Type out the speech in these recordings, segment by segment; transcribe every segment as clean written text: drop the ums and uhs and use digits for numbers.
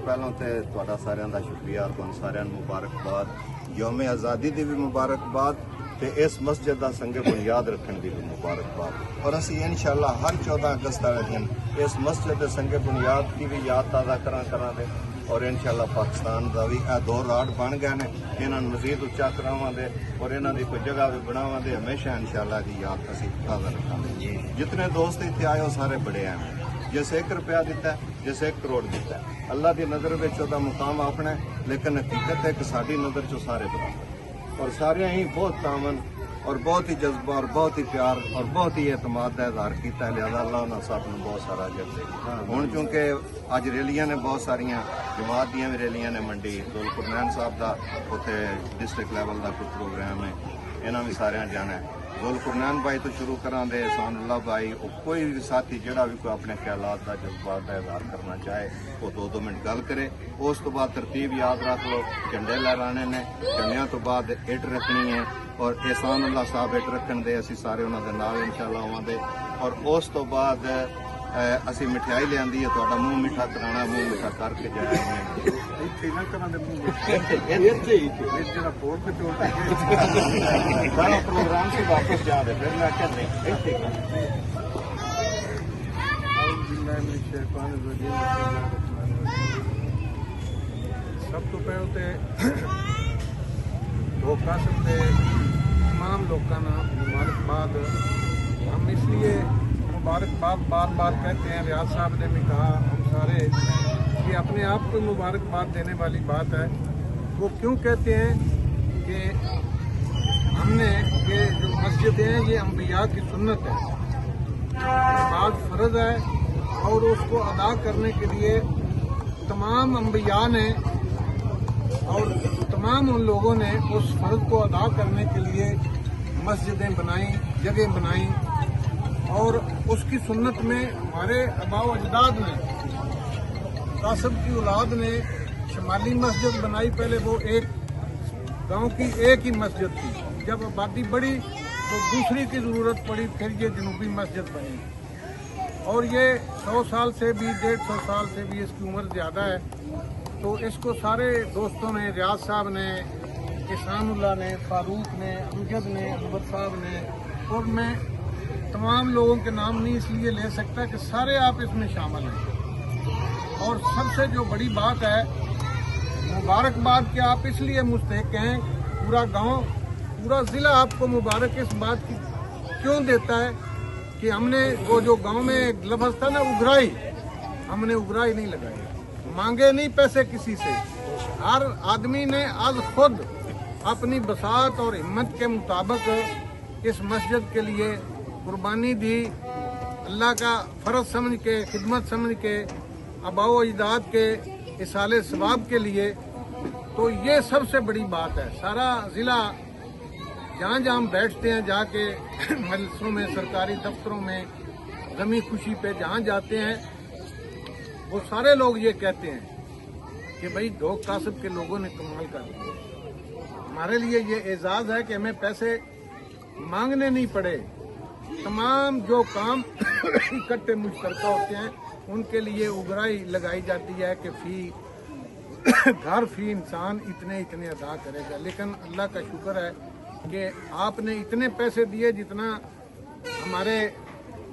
ਪਹਿਲਾਂ ਤੇ ਤੁਹਾਡਾ ਸਾਰਿਆਂ ਦਾ ਸ਼ੁਕਰੀਆ, ਤੁਹਾਨੂੰ ਸਾਰਿਆਂ ਨੂੰ ਮੁਬਾਰਕਬਾਦ। ਯੌਮ ਆਜ਼ਾਦੀ ਦੀ ਵੀ ਮੁਬਾਰਕਬਾਦ ਤੇ ਇਸ ਮਸਜਿਦ ਦਾ ਸੰਗੇ ਬੁਨਿਆਦ ਰੱਖਣ ਦੀ ਵੀ ਮੁਬਾਰਕਬਾਦ। ਔਰ ਅਸੀਂ ਇਨਸ਼ਾਅੱਲਾ ਹਰ 14 ਅਗਸਤ ਵਾਲੇ ਦਿਨ ਇਸ ਮਸਜਿਦ ਦੇ ਸੰਗੇ ਬੁਨਿਆਦ ਦੀ ਵੀ ਯਾਦ ਤਾਜ਼ਾ ਕਰਾਂਗੇ ਔਰ ਇਨਸ਼ਾਅੱਲਾ ਪਾਕਿਸਤਾਨ ਦਾ ਵੀ ਇਹ ਦੋ ਰਾਡ ਬਣ ਗਏ ਨੇ, ਇਹਨਾਂ ਨੂੰ ਮਜ਼ੀਦ ਉੱਚਾ ਕਰਾਵਾਂਗੇ ਔਰ ਇਹਨਾਂ ਦੀ ਕੋਈ ਜਗ੍ਹਾ ਵੀ ਬਣਾਵਾਂਗੇ। ਹਮੇਸ਼ਾ ਇਨਸ਼ਾਅੱਲਾ ਦੀ ਯਾਦ ਅਸੀਂ ਤਾਜ਼ਾ ਰੱਖਾਂਗੇ। ਜਿਤਨੇ ਦੋਸਤ ਇੱਥੇ ਆਏ ਹੋ ਸਾਰੇ ਬੜੇ ਆਏ, ਜਿਸ 1 ਰੁਪया ਦਿੱਤਾ, ਜਿਸ 1 ਕਰੋੜ ਦਿੱਤਾ, ਅੱਲਾ ਦੀ ਨਜ਼ਰ ਵਿੱਚ ਉਹਦਾ ਮੁਕਾਮ ਆਪਣਾ, ਲੇਕਿਨ ਹਕੀਕਤ ਹੈ ਕਿ ਸਾਡੀ ਨਜ਼ਰ 'ਚੋਂ ਸਾਰੇ ਬਰਾਬਰ ਔਰ ਸਾਰਿਆਂ ਹੀ ਬਹੁਤ ਤਾਮਨ और बहुत ही जज्बा और बहुत ही प्यार और बहुत ही एतमाद का इजहार किया। लिहाजा अल्लाह उन्होंने साथ में बहुत सारा अजर दे। हुण चूंकि अज रैलियां ने बहुत सारिया, जमात दियां भी रैलियां ने मंडी जुल्कुरनैन साहब का उत्थे डिस्ट्रिक्ट लैवल का कोई प्रोग्राम है, इन्हां भी सारियां जाना है। जुल्कुरनैन भाई तो शुरू करांदे एहसानुल्लाह भाई, कोई भी साथी जिहड़ा भी कोई अपने ख्यालात का जज्बात का इजहार करना चाहे वो 2-2 मिनट गल करे। उस तो बाद तरतीब याद रख लो, झंडे लहराने ने, झंडियां तो बाद इट रखनी है और एहसानुल्लाह साहब इट रखन दे, असी सारे उन्होंने नाल इंशाअल्लाह आवांगे। और उस तो बाद असी मिठाई लियांदी है, तुहाडा मूँह मिठा कराना, मूँह मिठा करके जाए। सारा प्रोग्राम से वापस जा दे, फिर मैं क्या सब तो पहले धोखा सकते तमाम लोगों का मुबारकबाद। हम इसलिए मुबारकबाद बार बार कहते हैं, रियाज साहब ने भी कहा, हम सारे कि अपने आप को मुबारकबाद देने वाली बात है। वो क्यों कहते हैं कि हमने ये जो मस्जिदें हैं ये अम्बिया की सुन्नत है, नमाज फ़र्ज है और उसको अदा करने के लिए तमाम अम्बिया ने और तमाम उन लोगों ने उस फ़र्ज को अदा करने के लिए मस्जिदें बनाई, जगह बनाई। और उसकी सुन्नत में हमारे आबाओ अजदाद ने, कासब की औलाद ने शमाली मस्जिद बनाई। पहले वो एक गांव की एक ही मस्जिद थी, जब आबादी बढ़ी तो दूसरी की ज़रूरत पड़ी, फिर ये जनूबी मस्जिद बनी। और ये 100 साल से भी 150 साल से भी इसकी उम्र ज़्यादा है। तो इसको सारे दोस्तों ने, रियाज साहब ने, एहसानुल्लाह ने, फारूक ने, अमजद ने, अनवर साहब ने, और मैं तमाम लोगों के नाम नहीं इसलिए ले सकता कि सारे आप इसमें शामिल हैं। और सबसे जो बड़ी बात है, मुबारकबाद के आप इसलिए मुस्तहिक हैं, पूरा गांव, पूरा ज़िला आपको मुबारक इस बात की क्यों देता है कि हमने वो जो गांव में एक लफ्ज़ था ना, उगराई, हमने उगराई नहीं लगाई, मांगे नहीं पैसे किसी से। हर आदमी ने आज खुद अपनी बसात और हिम्मत के मुताबिक इस मस्जिद के लिए कुर्बानी दी, अल्लाह का फ़र्ज समझ के, खिदमत समझ के, आबाओ अजदाद के इसाले सवाब के लिए। तो ये सबसे बड़ी बात है। सारा ज़िला जहाँ जहाँ हम बैठते हैं, जाके मजलिसों में, सरकारी दफ्तरों में, गमी खुशी पे जहाँ जाते हैं, वो सारे लोग ये कहते हैं कि भाई ढोक कासब के लोगों ने कमाल कर दिया। हमारे लिए ये एजाज़ है कि हमें पैसे मांगने नहीं पड़े। तमाम जो काम इकट्ठे मुश्तरका होते हैं उनके लिए उगराई लगाई जाती है कि फी घर फी इंसान इतने इतने अदा करेगा। लेकिन अल्लाह का शुक्र है कि आपने इतने पैसे दिए जितना हमारे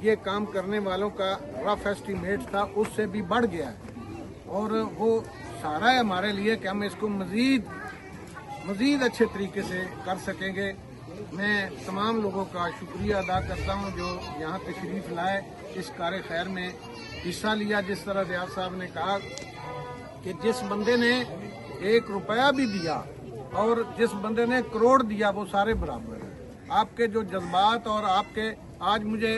ये काम करने वालों का रफ एस्टीमेट था उससे भी बढ़ गया है। और वो सारा है हमारे लिए कि हम इसको मज़ीद अच्छे तरीके से कर सकेंगे। मैं तमाम लोगों का शुक्रिया अदा करता हूँ जो यहाँ तशरीफ़ लाए, इस कार खैर में हिस्सा लिया। जिस तरह रियाज साहब ने कहा कि जिस बंदे ने 1 रुपया भी दिया और जिस बंदे ने करोड़ दिया, वो सारे बराबर हैं। आपके जो जज्बात और आपके, आज मुझे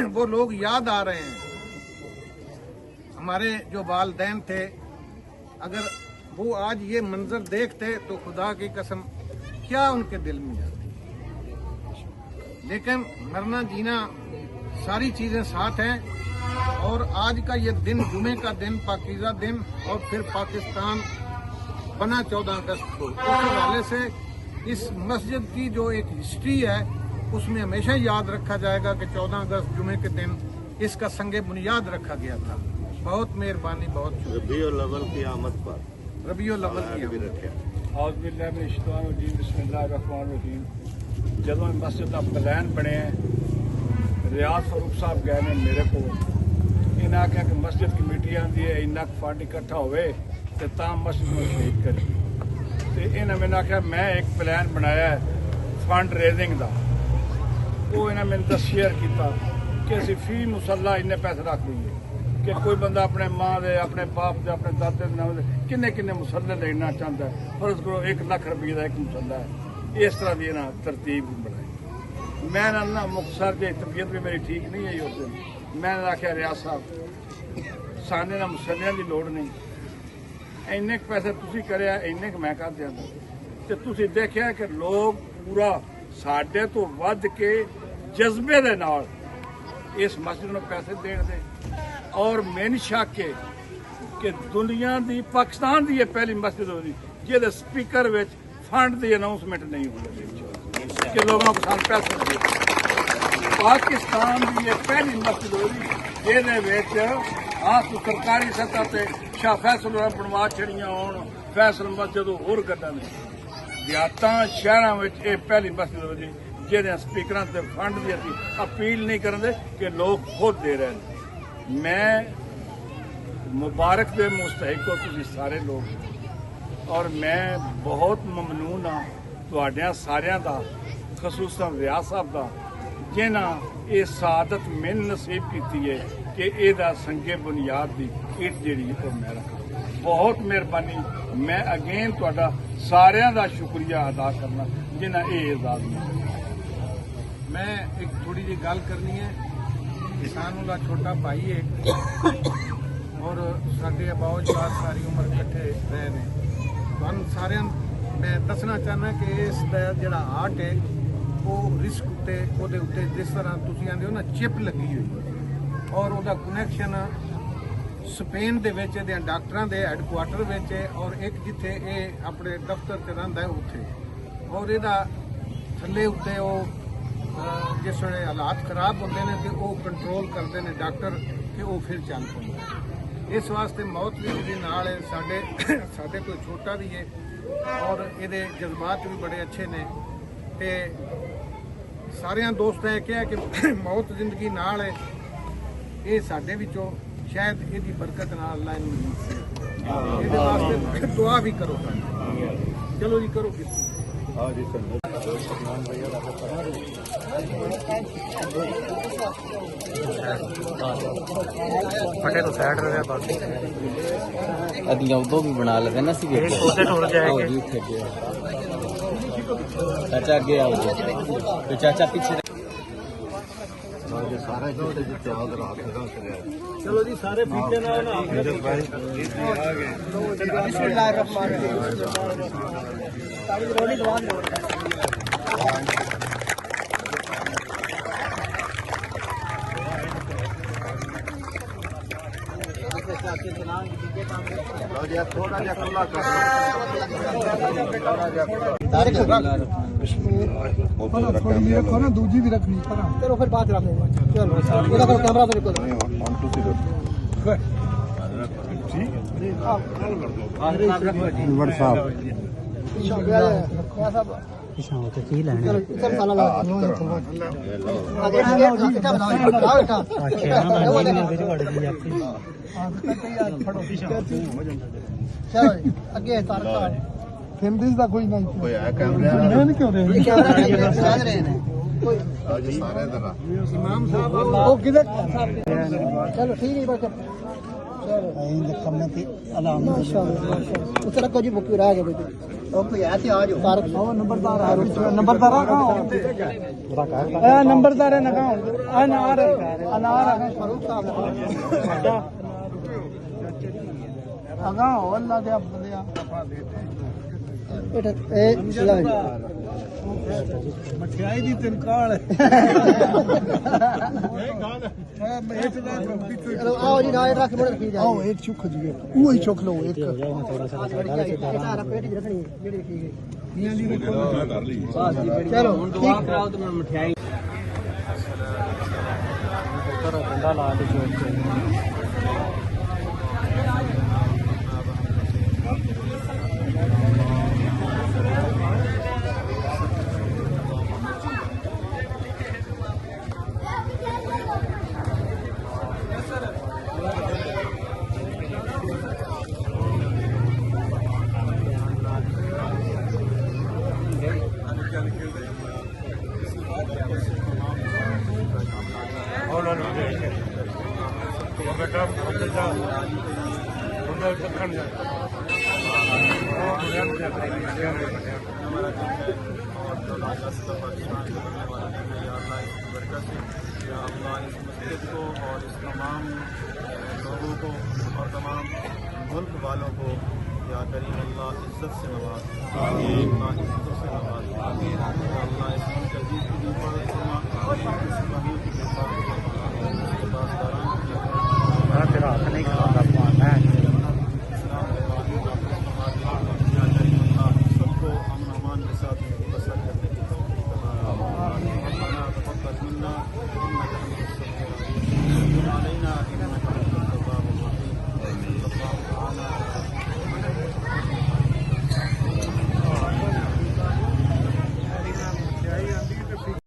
वो लोग याद आ रहे हैं, हमारे जो वालिदैन थे, अगर वो आज ये मंजर देखते तो खुदा की कसम क्या उनके दिल में जाती। लेकिन मरना जीना सारी चीज़ें साथ हैं। और आज का ये दिन, जुमे का दिन, पाकीज़ा दिन, और फिर पाकिस्तान बना 14 अगस्त को, उस हवाले से इस मस्जिद की जो एक हिस्ट्री है उसमें हमेशा याद रखा जाएगा कि 14 अगस्त जुमे के दिन इसका संगे बुनियाद रखा गया था। बहुत मेहरबानी, बहुत रबीउल अव्वल की आमद पर रबीउल अव्वल की भी आमद। रखे। बिस्मिल्लाहिर्रहमानिर्रहीम। ਜਦੋਂ ਮਸਜਿਦ ਦਾ ਪਲਾਨ ਬਣਿਆ ਰਿਆਜ਼ ਫਾਰੂਕ ਸਾਹਿਬ ਗਏ ਨੇ ਮੇਰੇ ਕੋਲ, ਇਹਨਾਂ ਆਖਿਆ ਕਿ ਮਸਜਿਦ ਕਮੇਟੀ ਆਂਦੀ ਹੈ ਇੰਨਾ ਫੰਡ ਇਕੱਠਾ ਹੋਵੇ ਤੇ ਤਾਂ ਮਸਜਿਦ ਨੂੰ ਸ਼ਹੀਦ ਕਰੀ। ਤੇ ਇਹਨਾਂ ਮੈਨੂੰ ਆਖਿਆ ਮੈਂ ਇੱਕ ਪਲਾਨ ਬਣਾਇਆ ਫੰਡ ਰੇਜ਼ਿੰਗ ਦਾ। ਉਹ ਇਹਨਾਂ ਮੈਨੂੰ ਤਾਂ ਸ਼ੇਅਰ ਕੀਤਾ ਕਿ ਅਸੀਂ ਫੀ ਮੁਸੱਲਾ ਇੰਨੇ ਪੈਸੇ ਰੱਖ ਲਈਏ ਕਿ ਕੋਈ ਬੰਦਾ ਆਪਣੇ ਮਾਂ ਦੇ, ਆਪਣੇ ਬਾਪ ਦੇ, ਆਪਣੇ ਦਾਦੇ ਦੇ ਨਾਮ ਦੇ ਕਿੰਨੇ ਮੁਸੱਲੇ ਲੈਣਾ ਚਾਹੁੰਦਾ ਹੈ। ਫਰਜ਼ ਕਰੋ 1 ਲੱਖ ਰੁਪਏ ਦਾ ਇੱਕ ਮੁਸੱਲਾ ਹੈ। ਇਸ ਤਰ੍ਹਾਂ ਦੀ ਇਹਨਾਂ ਤਰਤੀਬ ਬਣਾਈ। ਮੈਂ ਨਾ ਮੁਖਤਸਰ ਦੀ ਤਬੀਅਤ ਵੀ ਮੇਰੀ ਠੀਕ ਨਹੀਂ ਹੈ ਉਸ ਦਿਨ। ਮੈਂ ਆਖਿਆ ਰਿਆਜ਼ ਸਾਹਿਬ ਸਾਡੇ ਨਾਲ ਮੁਸੱਲਿਆਂ ਦੀ ਲੋੜ ਨਹੀਂ, ਇੰਨੇ ਕੁ ਪੈਸੇ ਤੁਸੀਂ ਕਰਿਆ, ਇੰਨੇ ਕੁ ਮੈਂ ਕਰ ਦਿਆਂਗਾ। ਤੇ ਤੁਸੀਂ ਦੇਖਿਆ ਕਿ ਲੋਕ ਪੂਰਾ ਸਾਡੇ ਤੋਂ ਵੱਧ ਕੇ ਜਜ਼ਬੇ ਦੇ ਨਾਲ ਇਸ ਮਸਜਿਦ ਨੂੰ ਪੈਸੇ ਦੇਣ ਦੇ। ਔਰ ਮੈਨੂੰ ਸ਼ੱਕ ਹੈ ਕਿ ਦੁਨੀਆ ਦੀ, ਪਾਕਿਸਤਾਨ ਦੀ ਇਹ ਪਹਿਲੀ ਮਸਜਿਦ ਹੋਈ ਜਿਹਦੇ ਸਪੀਕਰ ਵਿੱਚ ਫੰਡ ਦੀ ਅਨਾਉਂਸਮੈਂਟ ਨਹੀਂ ਹੋਈ ਕਿ ਲੋਕਾਂ को ਸਾਨੂੰ ਪੈਸੇ ਦੇ। ਪਾਕਿਸਤਾਨ ਦੀ ਇਹ ਪਹਿਲੀ ਮਸਜਿਦ ਹੋਈ ਜਿਹਦੇ ਵਿੱਚ ਸਰਕਾਰੀ ਸਤਹ ਤੇ ਸ਼ਾਹ ਫੈਸਲ ਬਣਵਾ ਛੜੀਆਂ ਹੋਣ, ਫੈਸਲ ਮਸਜਿਦ ਹੋਰ ਗੱਡਾਂ ਨੇ। ਦਿਹਾਤਾਂ ਸ਼ਹਿਰਾਂ ਵਿੱਚ ਇਹ ਪਹਿਲੀ ਮਸਜਿਦ ਹੋਈ ਜਿਹਦੇ ਸਪੀਕਰਾਂ ਤੇ ਫੰਡ ਦੀ ਅਸੀਂ ਅਪੀਲ ਨਹੀਂ ਕਰਦੇ ਕਿ ਲੋਕ ਖੁਦ ਦੇ ਰਹੇ ਨੇ। ਮੈਂ ਮੁਬਾਰਕ ਦੇ ਮੁਸਤਹਿਕ ਹੋ ਤੁਸੀਂ ਸਾਰੇ ਲੋਕ, ਔਰ ਮੈਂ ਬਹੁਤ ਮਮਨੂਨ ਹਾਂ ਤੁਹਾਡਿਆਂ ਸਾਰਿਆਂ ਦਾ, ਖਸੂਸਨ ਰਿਆਜ਼ ਸਾਹਿਬ ਦਾ, ਜਿਨ੍ਹਾਂ ਇਹ ਸਾਦਤ ਮੈਨੂੰ ਨਸੀਬ ਕੀਤੀ ਹੈ ਕਿ ਇਹਦਾ ਸੰਗੇ ਬੁਨਿਆਦ ਦੀ ਇੱਟ ਜਿਹੜੀ ਉਹ ਮੈਂ ਰੱਖਾਂ। ਬਹੁਤ ਮਿਹਰਬਾਨੀ। ਮੈਂ ਅਗੇਨ ਤੁਹਾਡਾ ਸਾਰਿਆਂ ਦਾ ਸ਼ੁਕਰੀਆ ਅਦਾ ਕਰਨਾ ਜਿਨ੍ਹਾਂ ਇਹ ਇਜਾਜ਼ਤ ਦਿੱਤੀ। मैं एक थोड़ी जी गल करनी है। किसान वाला छोटा भाई है और साढ़े बहुत बार सारी उम्र इकट्ठे रहे ने। तुहानू सारिਆਂ मैं दसना चाहना कि इस दा जिहड़ा आर्ट है वो रिस्क उत्ते ਉਹਦੇ ਉੱਤੇ जिस तरह ਤੁਸੀਂ ਆਂਦੇ ਹੋ ਨਾ चिप लगी हुई और ਉਹਦਾ कनैक्शन स्पेन ਦੇ ਵਿੱਚ ਇਹਦੇ ਡਾਕਟਰਾਂ ਦੇ ਹੈੱਡਕੁਆਟਰ ਵਿੱਚ ਹੈ और एक ਜਿੱਥੇ ਇਹ ਆਪਣੇ ਦਫ਼ਤਰ ਤੇ ਰਹਿੰਦਾ ਹੈ ਉੱਥੇ। और ਇਹਦਾ ਥੱਲੇ ਉੱਤੇ ਉਹ जिस वे हालात खराब होते हैं तो वह कंट्रोल करते हैं डॉक्टर कि वो फिर चल पाता। इस वास्ते मौत भी जी नाल है। साडे कोई छोटा भी है और ये जज्बात भी बड़े अच्छे ने। ते सारियां दोस्तां ने कहा कि मौत जिंदगी नाल है, ये साडे विचों शायद इसकी बरकत नाल अल्लाह इहनूं इहदे वास्ते दुआ भी करो। चलो जी करो किसी। हाँ जी सर। फटे तो साइड रहे बस अदियां उदो भी बना लेते ना सी उधर टुर जाएंगे। चाचा आगे आओ जी, तो चाचा पीछे। सारा चाँद रात का चलो जी सारे फीके नाल ना थोड़ा जा खुला कर रखो ना दूजी भी रखनी चलो फिर बात रख चलो कैमरा मेरे को हिंदी का कोई नहीं कोई है कैमरा नहीं क्यों रहे सारे तरह इमाम साहब वो किधर चलो ठीक है बस चलो को जी बुक रह गए ओके ऐसे आ जाओ तारक नंबरदार नंबरदार नंबरदार है ना अनार अनार फारूक साहब अगा अल्लाह दे बंदिया मठियाई दी तिनकाल आओ जी ना रख मोड़ रखी जाओ एक चुख जी वो ही चुख लो एक थोड़ा सा सारा पेट ही रखनी जेडी ठीक है मियां जी कर ली चलो दुआ कराओ तो मैं मठियाई ठंडा ला के दखन जाए इस मस्जिद को और इस तमाम लोगों को और तमाम मुल्क वालों को या करीम अल्लाह इज़्ज़त से नवाज, अल्लाह इज़्ज़तों से नवाज, अल्लाह इस मुल्क अजीज की हिफाजत फरमा, इस महल की हिफाजत